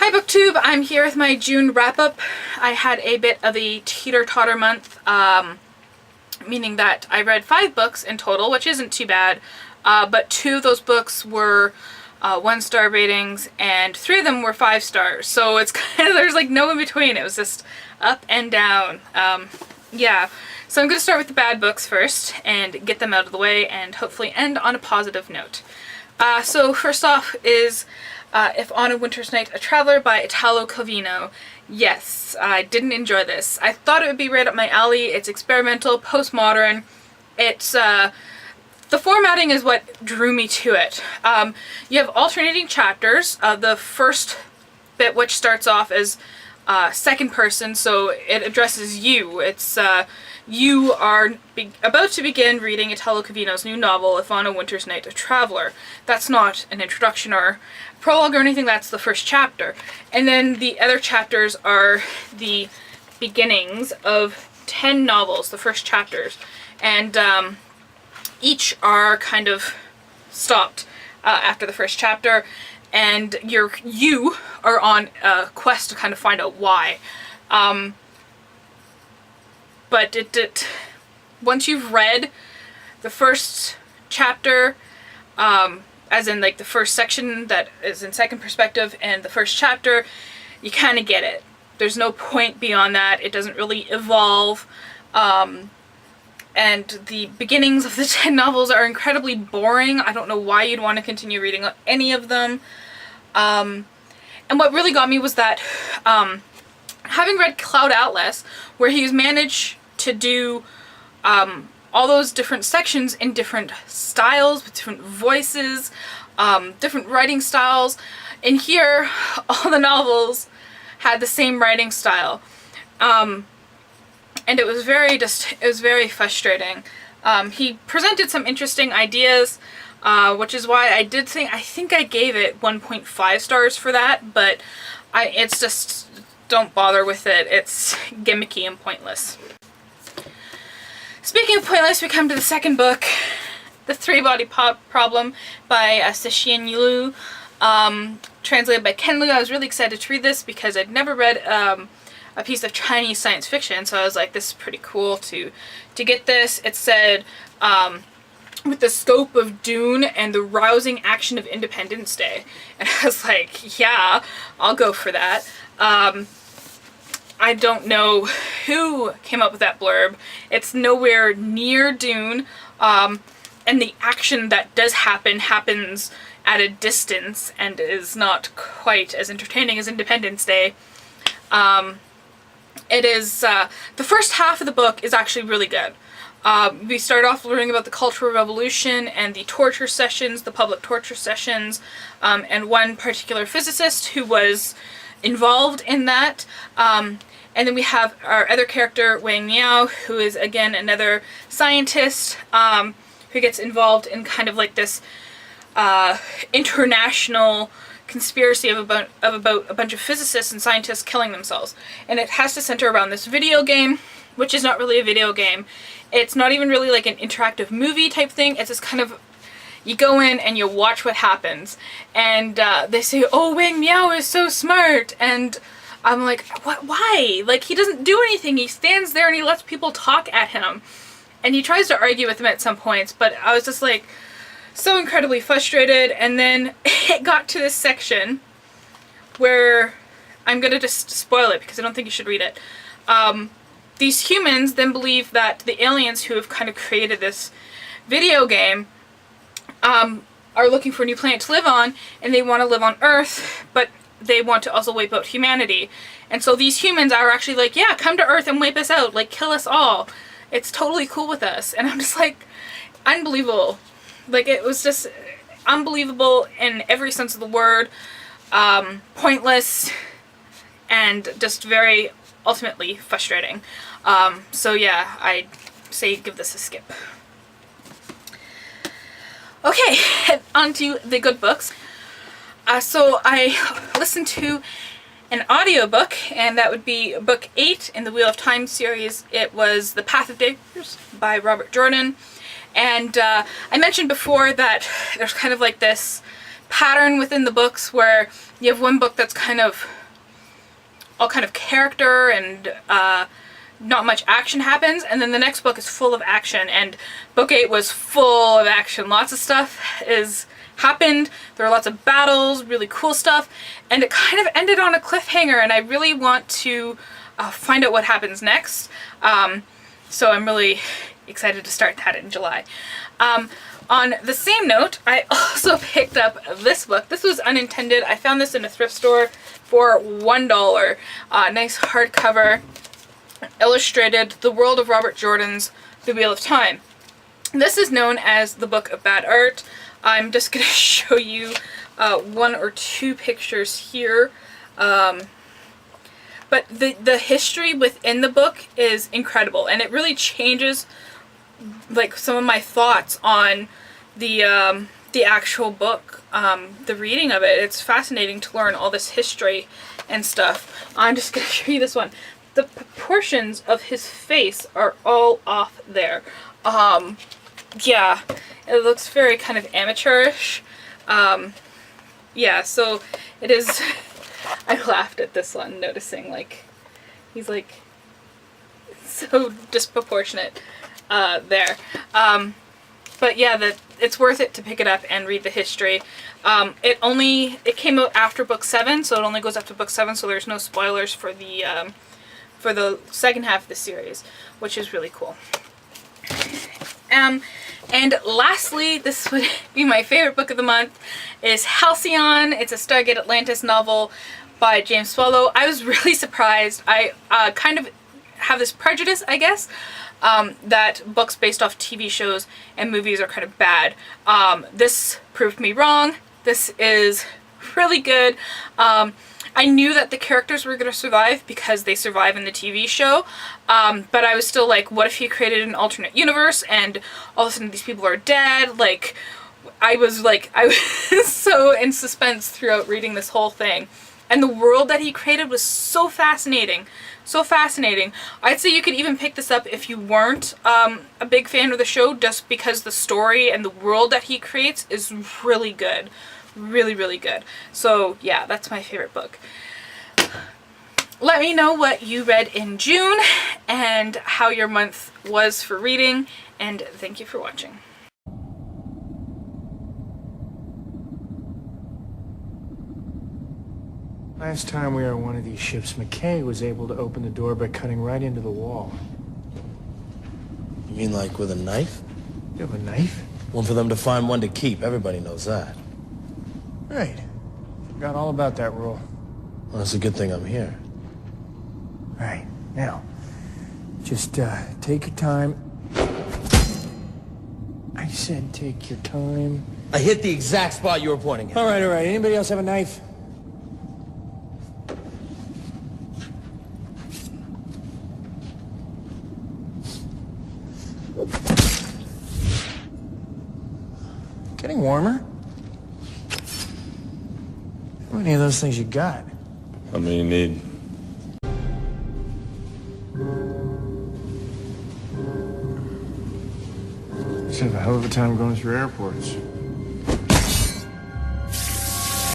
Hi BookTube, I'm here with my June wrap-up. I had a bit of a teeter-totter month, meaning that I read 5 books in total, which isn't too bad, but 2 of those books were 1-star ratings and 3 of them were 5 stars, so it's kind of, there's like no in between. It was just up and down. Yeah, so I'm going to start with the bad books first and get them out of the way and hopefully end on a positive note. So first off is If on a Winter's Night a Traveler by Italo Calvino. Yes, I didn't enjoy this. I thought it would be right up my alley. It's experimental, postmodern. It's, the formatting is what drew me to it. You have alternating chapters. The first bit, which starts off as second person, so it addresses you. It's, you are about to begin reading Italo Calvino's new novel, If on a Winter's Night a Traveler. That's not an introduction or prologue or anything, that's the first chapter. And then the other chapters are the beginnings of 10 novels, the first chapters. And each are kind of stopped after the first chapter, and you are on a quest to kind of find out why. But once you've read the first chapter, as in like the first section that is in second perspective and the first chapter, you kind of get it. There's no point beyond that. It doesn't really evolve. And the beginnings of the 10 novels are incredibly boring. I don't know why you'd want to continue reading any of them. And what really got me was that, having read Cloud Atlas, where he's managed to do all those different sections in different styles, with different voices, different writing styles, and here all the novels had the same writing style. And it was very frustrating. He presented some interesting ideas, which is why I think I gave it 1.5 stars for that, but it's just, don't bother with it. It's gimmicky and pointless. Speaking of pointless, we come to the second book, The Three-Body Problem by Cixin Liu, translated by Ken Liu. I was really excited to read this because I'd never read a piece of Chinese science fiction, so I was like, this is pretty cool to get this. It said, with the scope of Dune and the rousing action of Independence Day. And I was like, yeah, I'll go for that. I don't know who came up with that blurb. It's nowhere near Dune, and the action that does happens at a distance and is not quite as entertaining as Independence Day. It is, the first half of the book is actually really good. We start off learning about the Cultural Revolution and the torture sessions, the public torture sessions, and one particular physicist who was involved in that. And then we have our other character, Wang Miao, who is again another scientist who gets involved in kind of like this international conspiracy of about a bunch of physicists and scientists killing themselves. And it has to center around this video game, which is not really a video game. It's not even really like an interactive movie type thing. It's just kind of, you go in and you watch what happens. And they say, oh, Wang Miao is so smart. And I'm like, what? Why? Like, he doesn't do anything. He stands there and he lets people talk at him. And he tries to argue with them at some points, but I was just like, so incredibly frustrated. And then it got to this section where I'm gonna just spoil it because I don't think you should read it. These humans then believe that the aliens who have kind of created this video game are looking for a new planet to live on, and they want to live on Earth, but they want to also wipe out humanity. And so these humans are actually like, yeah, come to Earth and wipe us out, like kill us all. It's totally cool with us. And I'm just like, unbelievable. Like, it was just unbelievable in every sense of the word, pointless, and just very ultimately frustrating. So yeah, I'd say give this a skip. Okay, on to the good books. So I listened to an audiobook, and that would be book 8 in the Wheel of Time series. It was The Path of Daggers by Robert Jordan. And I mentioned before that there's kind of like this pattern within the books where you have one book that's kind of all kind of character and not much action happens, and then the next book is full of action, and book 8 was full of action. Lots of stuff happened. There were lots of battles, really cool stuff, and it kind of ended on a cliffhanger, and I really want to find out what happens next. So I'm really excited to start that in July. On the same note, I also picked up this book. This was unintended. I found this in a thrift store for $1. Nice hardcover, illustrated, The World of Robert Jordan's The Wheel of Time. This is known as the Book of Bad Art. I'm just going to show you one or two pictures here. But the history within the book is incredible, and it really changes like some of my thoughts on the actual book, the reading of it. It's fascinating to learn all this history and stuff. I'm just going to show you this one. The proportions of his face are all off there. Yeah, it looks very kind of amateurish. Yeah, so it is. I laughed at this one, noticing like he's like so disproportionate there. But yeah, it's worth it to pick it up and read the history. It came out after book 7, so it only goes up to book 7, so there's no spoilers for the second half of the series, which is really cool. And lastly, this would be my favorite book of the month, is Halcyon. It's a Stargate Atlantis novel by James Swallow. I was really surprised. I kind of have this prejudice, I guess, that books based off TV shows and movies are kind of bad. This proved me wrong. This is really good. I knew that the characters were going to survive because they survive in the TV show, but I was still like, what if he created an alternate universe and all of a sudden these people are dead? Like, I was so in suspense throughout reading this whole thing. And the world that he created was so fascinating. So fascinating. I'd say you could even pick this up if you weren't a big fan of the show, just because the story and the world that he creates is really good. Really, really good. So yeah, that's my favorite book. Let me know what you read in June and how your month was for reading, and thank you for watching. Last time we were on one of these ships, McKay was able to open the door by cutting right into the wall. You mean like with a knife? You have a knife? One for them to find, one to keep. Everybody knows that. Right. Forgot all about that rule. Well, it's a good thing I'm here. Right. Now, just take your time. I said take your time. I hit the exact spot you were pointing at. All right, all right. Anybody else have a knife? Getting warmer? How many of those things you got? How many you need? You have a hell of a time going through airports.